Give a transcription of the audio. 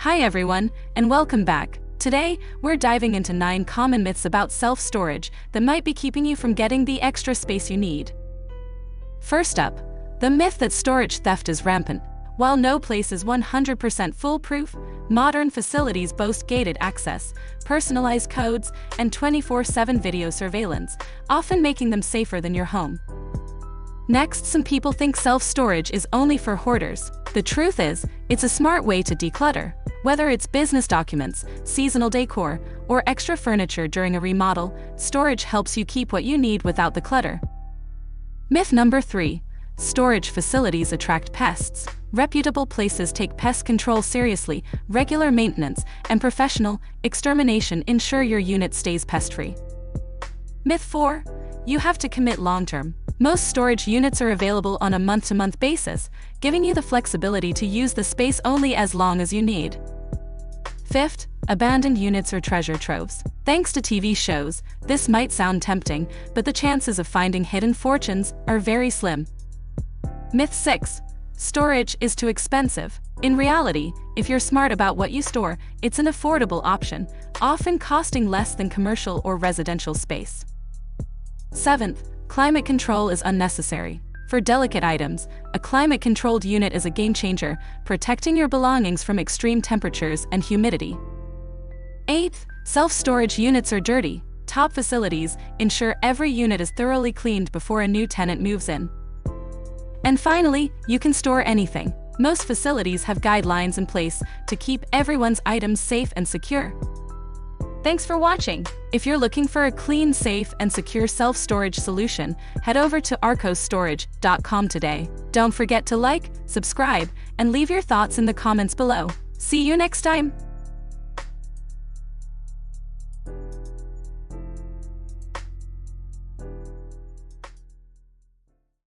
Hi everyone, and welcome back. Today, we're diving into 9 common myths about self-storage that might be keeping you from getting the extra space you need. First up, the myth that storage theft is rampant. While no place is 100% foolproof, modern facilities boast gated access, personalized codes, and 24/7 video surveillance, often making them safer than your home. Next, some people think self-storage is only for hoarders. The truth is, it's a smart way to declutter. Whether it's business documents, seasonal decor, or extra furniture during a remodel, storage helps you keep what you need without the clutter. Myth number 3. Storage facilities attract pests. Reputable places take pest control seriously. Regular maintenance and professional extermination ensure your unit stays pest-free. Myth 4. You have to commit long-term. Most storage units are available on a month-to-month basis, giving you the flexibility to use the space only as long as you need. Fifth, abandoned units or treasure troves. Thanks to TV shows, this might sound tempting, but the chances of finding hidden fortunes are very slim. Myth 6. Storage is too expensive. In reality, if you're smart about what you store, it's an affordable option, often costing less than commercial or residential space. 7th, climate control is unnecessary. For delicate items, a climate-controlled unit is a game-changer, protecting your belongings from extreme temperatures and humidity. 8th, self-storage units are dirty. Top facilities ensure every unit is thoroughly cleaned before a new tenant moves in. And finally, you can store anything. Most facilities have guidelines in place to keep everyone's items safe and secure. Thanks for watching. If you're looking for a clean, safe, and secure self-storage solution, head over to arcosstorage.com today. Don't forget to like, subscribe, and leave your thoughts in the comments below. See you next time!